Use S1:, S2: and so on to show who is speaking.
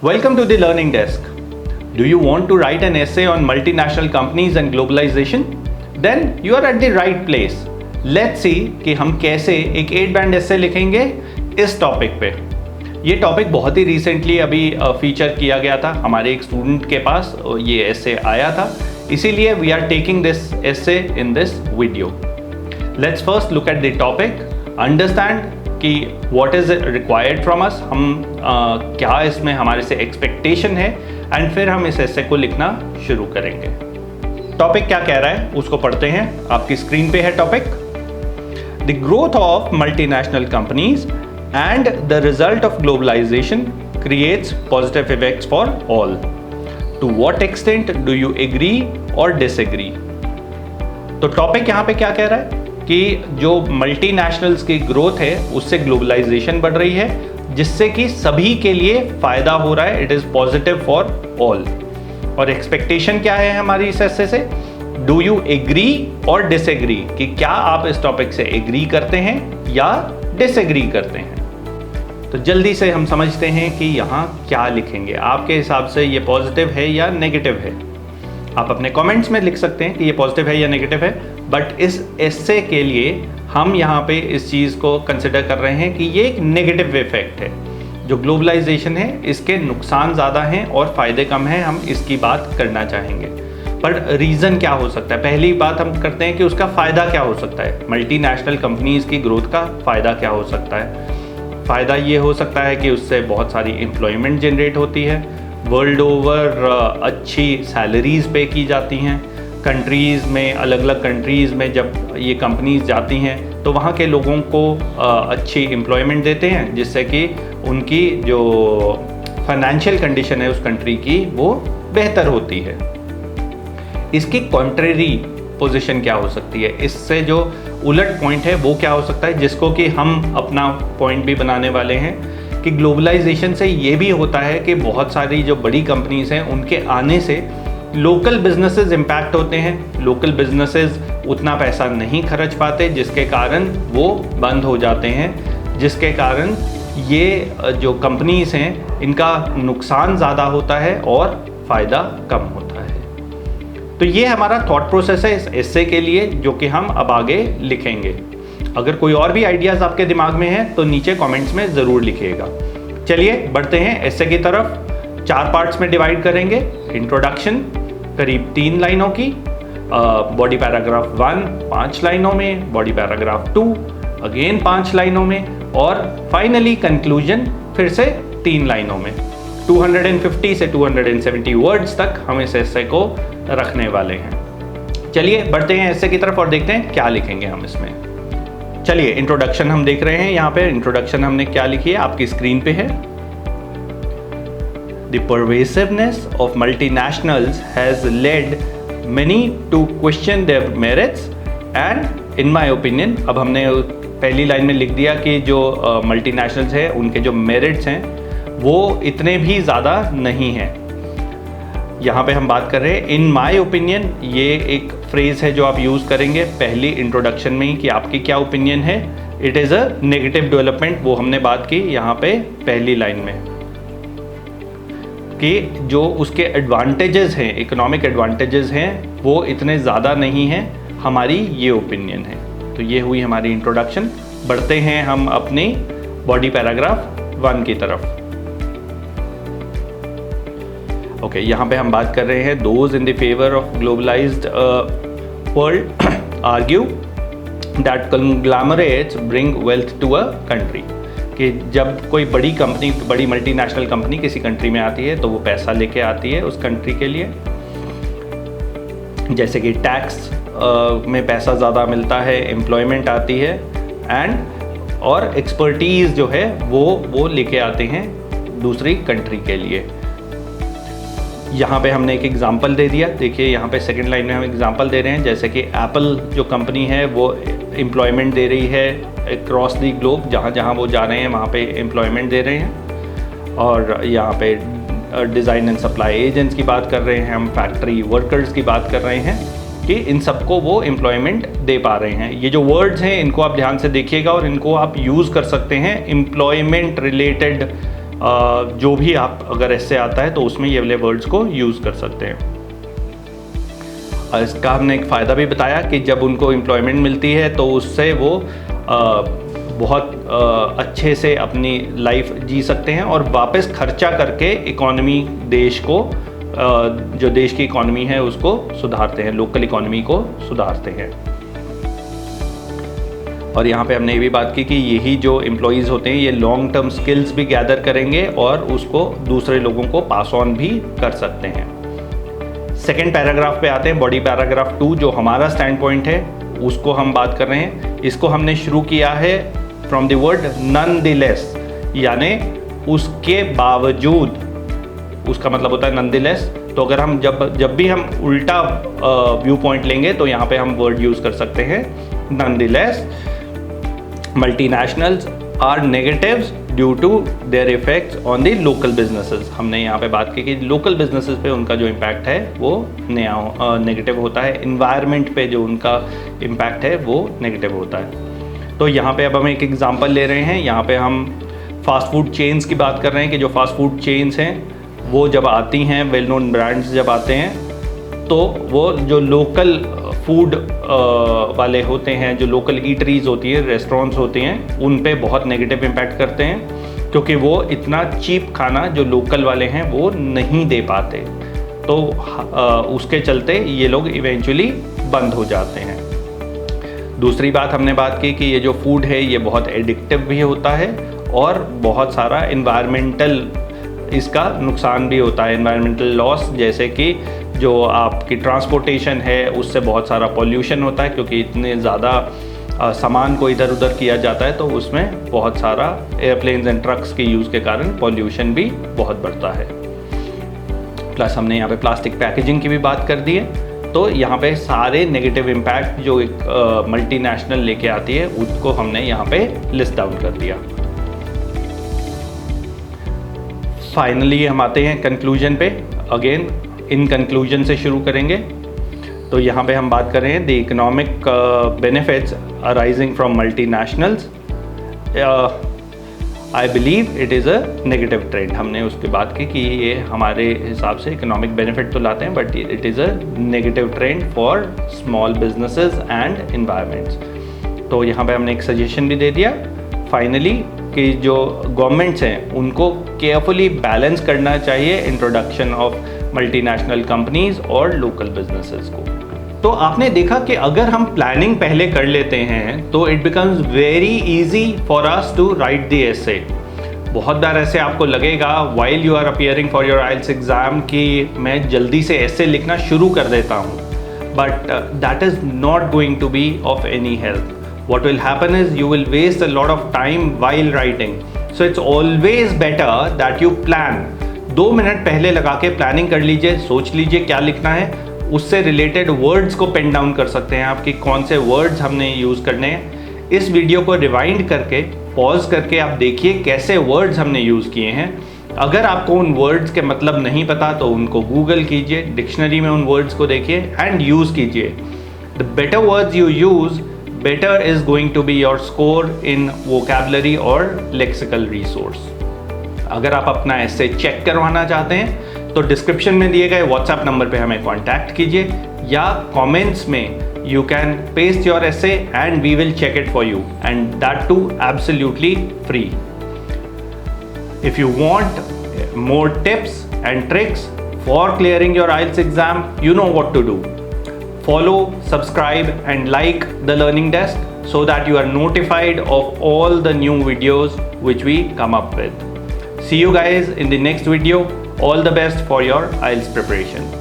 S1: Welcome to the Learning Desk. Do you want to write an essay on multinational companies and globalization? Then you are at the right place. Let's see कि हम कैसे एक 8 band essay लिखेंगे इस topic पे। ये topic बहुत ही recently अभी फीचर किया गया था, हमारे एक स्टूडेंट के पास ये essay आया था, इसीलिए we are taking this essay in this video. Let's first look at the topic, understand कि what is required from us, हम क्या इसमें हमारे से एक्सपेक्टेशन है, एंड फिर हम इस एसे को लिखना शुरू करेंगे। टॉपिक क्या कह रहा है उसको पढ़ते हैं। आपकी स्क्रीन पे है topic, the growth of multinational companies and the result of globalisation creates positive effects for all. To what extent do you agree or disagree. तो टॉपिक यहाँ पे क्या कह रहा है कि जो मल्टीनेशनल्स की ग्रोथ है उससे ग्लोबलाइजेशन बढ़ रही है, जिससे कि सभी के लिए फायदा हो रहा है, it is positive for all. और एक्सपेक्टेशन क्या है हमारी इस एसे से, do you agree or disagree, कि क्या आप इस टॉपिक से एग्री करते हैं या डिसएग्री करते हैं। तो जल्दी से हम समझते हैं कि यहाँ क्या लिखेंगे। आपके हिसाब से ये पॉजिटिव है या नेगेटिव है। आप अपने कमेंट्स में लिख सकते हैं कि ये पॉजिटिव है या नेगेटिव है, बट इस एसे के लिए हम यहाँ पे इस चीज़ को कंसिडर कर रहे हैं कि ये एक नेगेटिव इफेक्ट है। जो ग्लोबलाइजेशन है इसके नुकसान ज़्यादा हैं और फ़ायदे कम हैं, हम इसकी बात करना चाहेंगे। बट रीज़न क्या हो सकता है, पहली बात हम करते हैं कि उसका फ़ायदा क्या हो सकता है। मल्टीनेशनल कंपनीज़ की ग्रोथ का फ़ायदा क्या हो सकता है। फ़ायदा ये हो सकता है कि उससे बहुत सारी एम्प्लॉयमेंट जनरेट होती है, वर्ल्ड ओवर अच्छी सैलरीज़ पे की जाती हैं। कंट्रीज़ में, अलग अलग कंट्रीज़ में जब ये कंपनीज़ जाती हैं तो वहाँ के लोगों को अच्छी एम्प्लॉयमेंट देते हैं, जिससे कि उनकी जो फाइनेंशियल कंडीशन है उस कंट्री की वो बेहतर होती है। इसकी कॉन्ट्रेरी पोजीशन क्या हो सकती है, इससे जो उलट पॉइंट है वो क्या हो सकता है, जिसको कि हम अपना पॉइंट भी बनाने वाले हैं कि ग्लोबलाइजेशन से ये भी होता है कि बहुत सारी जो बड़ी कंपनीज़ हैं उनके आने से लोकल बिजनेसेस इम्पैक्ट होते हैं। लोकल बिजनेसेस उतना पैसा नहीं खर्च पाते, जिसके कारण वो बंद हो जाते हैं, जिसके कारण ये जो कंपनीज़ हैं इनका नुकसान ज़्यादा होता है और फ़ायदा कम होता है। तो ये हमारा थॉट प्रोसेस है इस एसे के लिए, जो कि हम अब आगे लिखेंगे। अगर कोई और भी आइडियाज़ आपके दिमाग में हैं तो नीचे कमेंट्स में ज़रूर लिखिएगा। चलिए बढ़ते हैं एसे की तरफ। 4 पार्ट्स में डिवाइड करेंगे। इंट्रोडक्शन करीब 3 लाइनों की, बॉडी पैराग्राफ 1 5 लाइनों में, बॉडी पैराग्राफ 2 अगेन 5 लाइनों में, और फाइनली कंक्लूजन फिर से 3 लाइनों में। 250 से 270 वर्ड्स तक हम इस एसे को रखने वाले हैं। चलिए बढ़ते हैं एसे की तरफ और देखते हैं क्या लिखेंगे हम इसमें। चलिए इंट्रोडक्शन हम देख रहे हैं। यहाँ पे इंट्रोडक्शन हमने क्या लिखी है आपकी स्क्रीन पे है। The pervasiveness of multinationals has led many to question their merits and in my opinion, अब हमने पहली लाइन में लिख दिया कि जो मल्टीनेशनल्स हैं उनके जो मेरिट्स हैं वो इतने भी ज़्यादा नहीं हैं। यहाँ पे हम बात कर रहे हैं इन माई ओपिनियन, ये एक फ्रेज़ है जो आप यूज़ करेंगे पहली इंट्रोडक्शन में ही कि आपकी क्या ओपिनियन है। It is a negative development, वो हमने बात की यहाँ पे पहली लाइन में, कि जो उसके एडवांटेजेस हैं, इकोनॉमिक एडवांटेजेस हैं, वो इतने ज़्यादा नहीं हैं, हमारी ये ओपिनियन है। तो ये हुई हमारी इंट्रोडक्शन। बढ़ते हैं हम अपनी बॉडी पैराग्राफ 1 की तरफ। ओके, यहाँ पे हम बात कर रहे हैं those in the favour of globalised world argue that conglomerates bring wealth to a country, कि जब कोई बड़ी कंपनी, बड़ी मल्टीनेशनल कंपनी किसी कंट्री में आती है तो वो पैसा लेके आती है उस कंट्री के लिए, जैसे कि टैक्स में पैसा ज़्यादा मिलता है, एम्प्लॉयमेंट आती है, एंड और एक्सपर्टीज़ जो है वो लेके आते हैं दूसरी कंट्री के लिए। यहाँ पे हमने एक एग्जांपल दे दिया। देखिए यहाँ पे सेकंड लाइन में हम एग्जांपल दे रहे हैं, जैसे कि एप्पल जो कंपनी है वो एम्प्लॉयमेंट दे रही है अक्रॉस दी ग्लोब, जहाँ जहाँ वो जा रहे हैं वहाँ पे एम्प्लॉयमेंट दे रहे हैं। और यहाँ पे डिज़ाइन एंड सप्लाई एजेंट्स की बात कर रहे हैं, हम फैक्ट्री वर्कर्स की बात कर रहे हैं कि इन सबको वो एम्प्लॉयमेंट दे पा रहे हैं। ये जो वर्ड्स हैं इनको आप ध्यान से देखिएगा और इनको आप यूज़ कर सकते हैं एम्प्लॉयमेंट रिलेटेड जो भी आप अगर ऐसे आता है तो उसमें ये वाले वर्ड्स को यूज़ कर सकते हैं। और इसका हमने एक फ़ायदा भी बताया कि जब उनको एम्प्लॉयमेंट मिलती है तो उससे वो बहुत अच्छे से अपनी लाइफ जी सकते हैं और वापस खर्चा करके इकोनॉमी देश को जो देश की इकोनॉमी है उसको सुधारते हैं, लोकल इकोनॉमी को सुधारते हैं। और यहाँ पे हमने ये भी बात की कि यही जो एम्प्लॉयज़ होते हैं ये लॉन्ग टर्म स्किल्स भी गैदर करेंगे और उसको दूसरे लोगों को पास ऑन भी कर सकते हैं। सेकेंड पैराग्राफ पे आते हैं, बॉडी पैराग्राफ 2, जो हमारा स्टैंड पॉइंट है उसको हम बात कर रहे हैं। इसको हमने शुरू किया है फ्रॉम द वर्ड नॉनदलेस, यानी उसके बावजूद, उसका मतलब होता है नॉनदलेस। तो अगर हम जब भी हम उल्टा व्यू पॉइंट लेंगे तो यहाँ पे हम वर्ड यूज़ कर सकते हैं nonetheless multinationals are negatives due to their effects on the local businesses। हमने यहाँ पे बात की कि लोकल बिजनेसेस पे उनका जो इम्पैक्ट है वो नेगेटिव होता है, इन्वायरमेंट पे जो उनका इम्पैक्ट है वो नेगेटिव होता है। तो यहाँ पे अब हम एक एग्जांपल ले रहे हैं। यहाँ पे हम फास्ट फूड चेन्स की बात कर रहे हैं कि जो फास्ट फूड चेन्स हैं वो जब आती हैं, वेल नोन ब्रांड्स जब आते हैं तो वो जो लोकल फूड वाले होते हैं, जो लोकल ईटरीज होती है, रेस्टोरेंट्स होते हैं, उन पे बहुत नेगेटिव इम्पैक्ट करते हैं क्योंकि वो इतना चीप खाना जो लोकल वाले हैं वो नहीं दे पाते। तो उसके चलते ये लोग इवेंचुअली बंद हो जाते हैं। दूसरी बात हमने बात की कि ये जो फूड है ये बहुत एडिक्टिव भी होता है और बहुत सारा इन्वायरमेंटल इसका नुकसान भी होता है, इन्वायरमेंटल लॉस, जैसे कि जो आपकी ट्रांसपोर्टेशन है उससे बहुत सारा पॉल्यूशन होता है क्योंकि इतने ज़्यादा सामान को इधर उधर किया जाता है तो उसमें बहुत सारा एयरप्लेन्स एंड ट्रक्स के यूज़ के कारण पॉल्यूशन भी बहुत बढ़ता है। प्लस हमने यहाँ पे प्लास्टिक पैकेजिंग की भी बात कर दी है। तो यहाँ पे सारे नेगेटिव इम्पैक्ट जो एक मल्टीनेशनल लेके आती है उसको हमने यहाँ पे लिस्ट डाउन कर दिया। फाइनली हम आते हैं कंक्लूजन पे। अगेन इन कंक्लूजन से शुरू करेंगे। तो यहाँ पे हम बात कर रहे हैं the economic benefits arising from multinationals. I believe it is a negative trend. हमने उसकी बात की कि ये हमारे हिसाब से इकोनॉमिक बेनिफिट तो लाते हैं but it is a negative trend for small businesses and environments. तो यहाँ पे हमने एक सजेशन भी दे दिया फाइनली कि जो गवर्नमेंट्स हैं उनको केयरफुली बैलेंस करना चाहिए इंट्रोडक्शन ऑफ मल्टीनेशनल कंपनीज और लोकल बिजनेसेस को। तो आपने देखा कि अगर हम प्लानिंग पहले कर लेते हैं तो it becomes very easy for us to write the essay. बहुत बार ऐसे आपको लगेगा while you are appearing for your IELTS exam कि मैं जल्दी से एसे लिखना शुरू कर देता हूँ, but that is not going to be of any help. What will happen is you will waste a lot of time while writing. So it's always better that you plan. 2 minute पहले लगा के planning कर लीजिए, सोच लीजिए क्या लिखना है, उससे रिलेटेड वर्ड्स को पेन डाउन कर सकते हैं आपकी कौन से वर्ड्स हमने यूज़ करने हैं। इस वीडियो को रिवाइंड करके पॉज करके आप देखिए कैसे वर्ड्स हमने यूज़ किए हैं। अगर आपको उन वर्ड्स के मतलब नहीं पता तो उनको गूगल कीजिए, डिक्शनरी में उन वर्ड्स को देखिए एंड यूज़ कीजिए। The better words you use, better is going to be your score in vocabulary or lexical resource। अगर आप अपना ऐसे चेक करवाना चाहते हैं तो डिस्क्रिप्शन में दिए गए व्हाट्सएप नंबर पे हमें कांटेक्ट कीजिए या कमेंट्स में you can paste your essay and we will check it for you and that too absolutely free. If you want more tips and tricks for clearing your IELTS exam, you know what to do. Follow, subscribe and like the Learning Desk so that you are notified of all the new videos which we come up with. See you guys in the next video. All the best for your IELTS preparation.